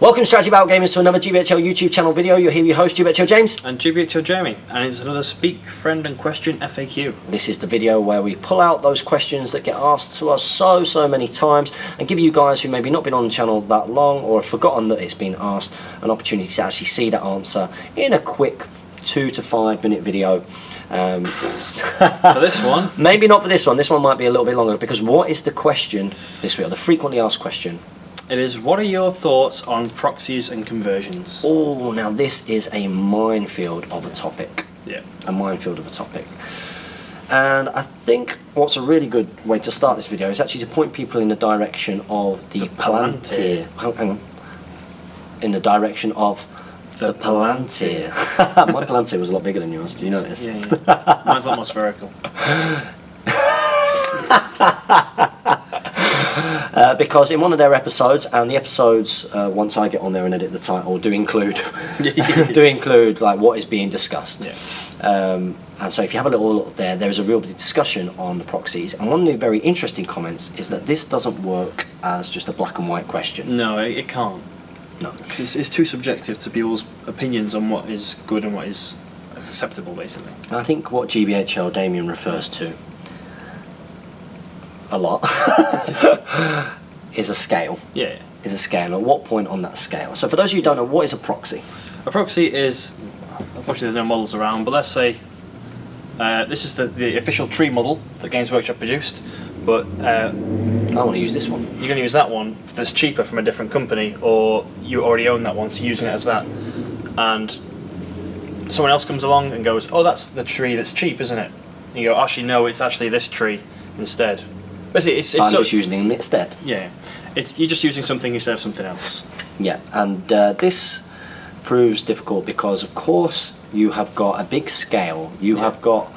Welcome, Strategy Battle Gamers, to another GBHL YouTube channel video. You're here with your host, GBHL James. And GBHL Jamie. And it's another Speak, Friend and Question FAQ. This is the video where we pull out those questions that get asked to us so many times and give you guys who maybe not been on the channel that long or have forgotten that it's been asked an opportunity to actually see that answer in a quick 2 to 5 minute video. For this one? Maybe not for this one. This one might be a little bit longer, because what is the question this week, or the frequently asked question? It is, what are your thoughts on proxies and conversions? Oh, now this is a minefield of a topic. Yeah. A minefield of a topic. And I think what's a really good way to start this video is actually to point people in the direction of the Palantir. Hang on. In the direction of the Palantir. My Palantir was a lot bigger than yours, did you notice? Yeah. Mine's a lot more spherical. Because in one of their episodes, and the episodes, once I get on there and edit the title, do include like what is being discussed. Yeah. And so if you have a little look there is a real big discussion on the proxies. And one of the very interesting comments is that this doesn't work as just a black and white question. No, it can't. No. Because it's too subjective to people's opinions on what is good and what is acceptable, basically. And I think what GBHL Damien refers to a lot is a scale. Yeah. Is a scale. At what point on that scale? So for those of you who don't know, what is a proxy? A proxy is, unfortunately there's no models around, but let's say this is the official tree model that Games Workshop produced, but I want to use this one. you're going to use that one that's cheaper from a different company, or you already own that one, so using it as that, and someone else comes along and goes, oh, that's the tree that's cheap, isn't it? And you go, actually no, it's actually this tree instead. Basically, it's I'm just using them instead. Yeah, you're just using something instead of something else. Yeah, and this proves difficult because, of course, you have got a big scale. You have got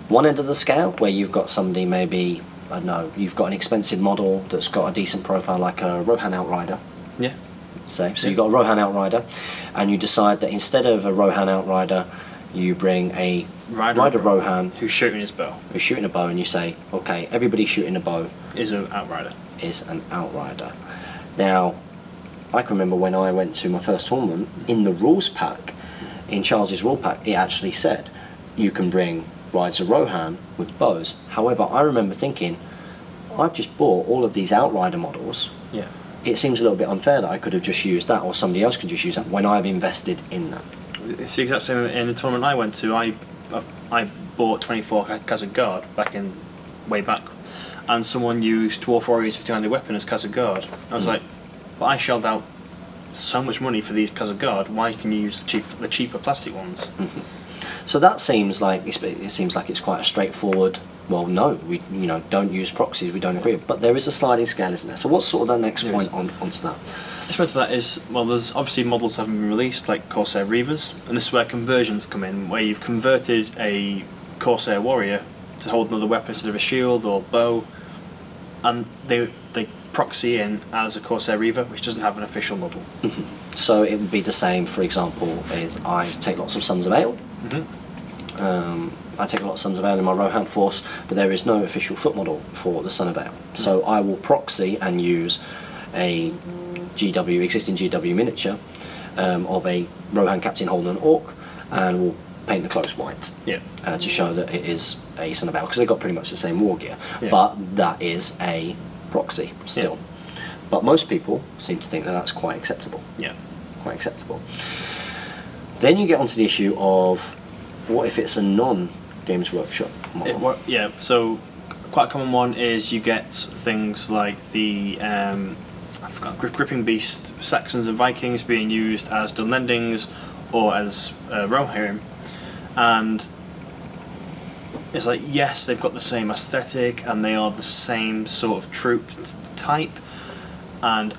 one end of the scale where you've got somebody, maybe, I don't know, you've got an expensive model that's got a decent profile, like a Rohan Outrider. Yeah. Say, so you've got a Rohan Outrider, and you decide that instead of a Rohan Outrider, you bring a Rider Rohan who's shooting his bow. Who's shooting a bow, and you say, okay, everybody shooting a bow Is an outrider. Is an outrider. Now, I can remember when I went to my first tournament, in the rules pack, in Charles's rule pack, it actually said you can bring Riders of Rohan with bows. However, I remember thinking, I've just bought all of these outrider models. Yeah. It seems a little bit unfair that I could have just used that, or somebody else could just use that when I've invested in that. It's the exact same in the tournament I went to. I bought 24 Khazad Guard way back, and someone used Dwarf Warriors 50-handed weapon as Khazad Guard. I was like, but I shelled out so much money for these Khazad Guard. Why can you use the cheaper plastic ones? So that seems like it's quite a straightforward. Well, no, we don't use proxies. We don't agree, but there is a sliding scale, isn't there? So what's sort of the next point onto that? The next point to that is, well, there's obviously models that haven't been released, like Corsair Reavers, and this is where conversions come in, where you've converted a Corsair Warrior to hold another weapon instead of a shield or bow, and they proxy in as a Corsair Reaver, which doesn't have an official model. So it would be the same, for example, is I take lots of Sons of Ale. I take a lot of Sons of Ale in my Rohan force, but there is no official foot model for the Son of Ale. So I will proxy and use a existing GW miniature of a Rohan Captain holding an Orc, and we'll paint the clothes white to show that it is a Son of Ale, because they've got pretty much the same war gear. But that is a proxy still. But most people seem to think that that's quite acceptable. Yeah. Quite acceptable. Then you get onto the issue of, what if it's a non-Games Workshop model? So quite a common one is you get things like the Gripping Beast Saxons and Vikings being used as Dunlendings or as Rohirrim, and it's like, yes, they've got the same aesthetic and they are the same sort of troop type, and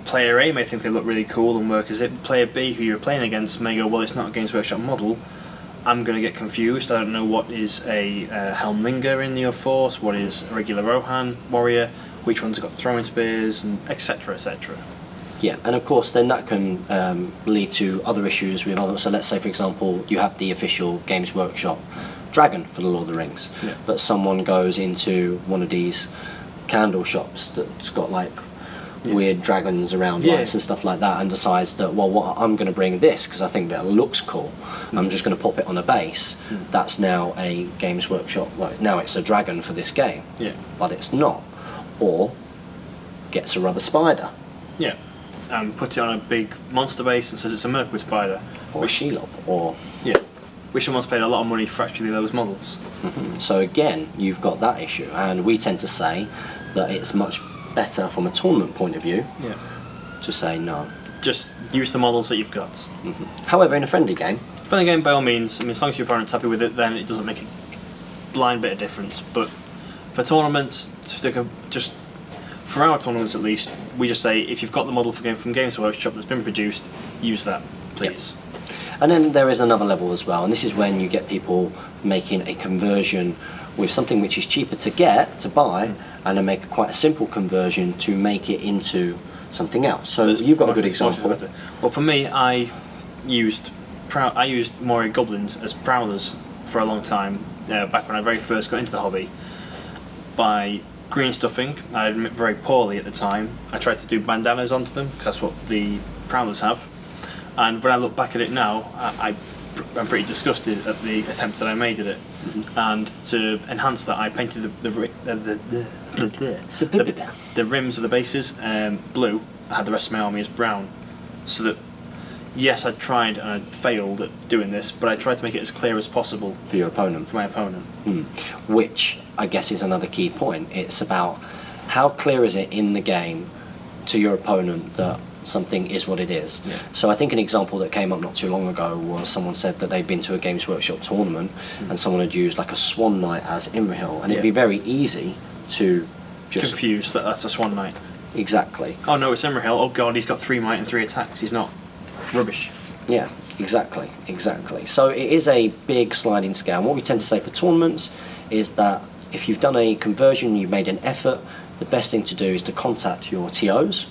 player A may think they look really cool and work as it. Player B, who you're playing against, may go, well, it's not a Games Workshop model. I'm going to get confused. I don't know what is a Helmlinger in your force, what is a regular Rohan warrior, which ones have got throwing spears, and etc. etc. Yeah, and of course then that can lead to other issues with others. So let's say, for example, you have the official Games Workshop dragon for the Lord of the Rings, but someone goes into one of these candle shops that's got like weird dragons around lights and stuff like that, and decides that, well, what I'm going to bring this because I think that it looks cool. I'm just going to pop it on a base. That's now a Games Workshop. Well, now it's a dragon for this game. Yeah. But it's not. Or gets a rubber spider. Yeah. And puts it on a big monster base and says it's a Mirkwood spider. Or a Shelob. Or which someone's paid a lot of money for actually those models. So again, you've got that issue, and we tend to say that it's much better from a tournament point of view to say no. Just use the models that you've got. However, in a friendly game, by all means, I mean, as long as your opponent's happy with it, then it doesn't make a blind bit of difference. But for tournaments, just for our tournaments at least, we just say if you've got the model from Games Workshop that's been produced, use that, please. And then there is another level as well, and this is when you get people making a conversion with something which is cheaper to buy, and then make quite a simple conversion to make it into something else. So you've got a good example. Well, for me, I used Moria Goblins as prowlers for a long time, back when I very first got into the hobby. By green stuffing, I admit very poorly at the time. I tried to do bandanas onto them, because that's what the prowlers have. And when I look back at it now, I'm pretty disgusted at the attempt that I made at it. And to enhance that, I painted the rims of the bases blue. I had the rest of my army as brown, so that yes, I tried and I failed at doing this, but I tried to make it as clear as possible for your opponent. For my opponent. Which I guess is another key point. It's about how clear is it in the game to your opponent that something is what it is. So I think an example that came up not too long ago was someone said that they'd been to a Games Workshop tournament and someone had used like a Swan Knight as Imrahil, and it'd be very easy to just confuse that that's a Swan Knight. Exactly. Oh no, it's Imrahil. Oh god, he's got 3 might and 3 attacks. He's not. Rubbish. Yeah, exactly. So it is a big sliding scale. And what we tend to say for tournaments is that if you've done a conversion, you've made an effort, the best thing to do is to contact your TOs.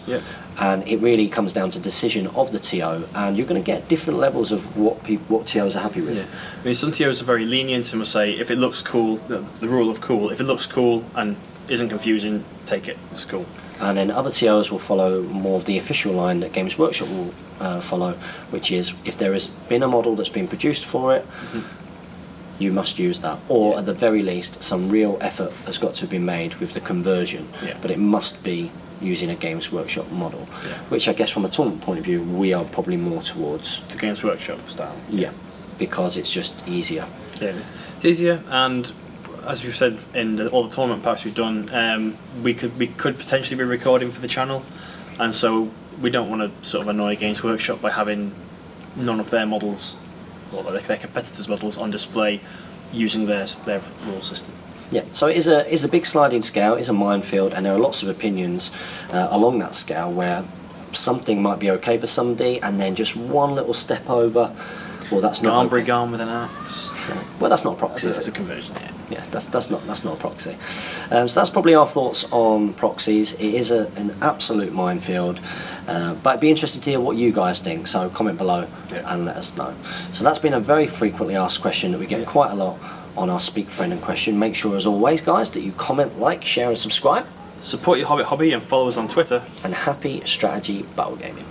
And it really comes down to decision of the TO, and you're going to get different levels of what TOs are happy with. I mean, some TOs are very lenient and will say if it looks cool, the rule of cool, if it looks cool and isn't confusing, take it, it's cool. And then other TOs will follow more of the official line that Games Workshop will follow, which is if there has been a model that's been produced for it, you must use that, or at the very least some real effort has got to be made with the conversion, but it must be using a Games Workshop model, which I guess from a tournament point of view we are probably more towards the Games Workshop style, because it's just easier. It's easier, and as we've said in all the tournament packs we've done, we could potentially be recording for the channel, and so we don't want to sort of annoy Games Workshop by having none of their models or their competitors' models on display using their rule system. So it is a big sliding scale, it's a minefield, and there are lots of opinions along that scale where something might be okay for somebody, and then just one little step over, well, that's not okay. Gone with an axe. Well, that's not a proxy. That's a conversion. That's not a proxy. So that's probably our thoughts on proxies. It is an absolute minefield, but it'd be interesting to hear what you guys think. So comment below and let us know. So that's been a very frequently asked question that we get quite a lot on our Speak Friend and Question. Make sure, as always, guys, that you comment, like, share, and subscribe. Support your Hobbit hobby and follow us on Twitter. And happy strategy battle gaming.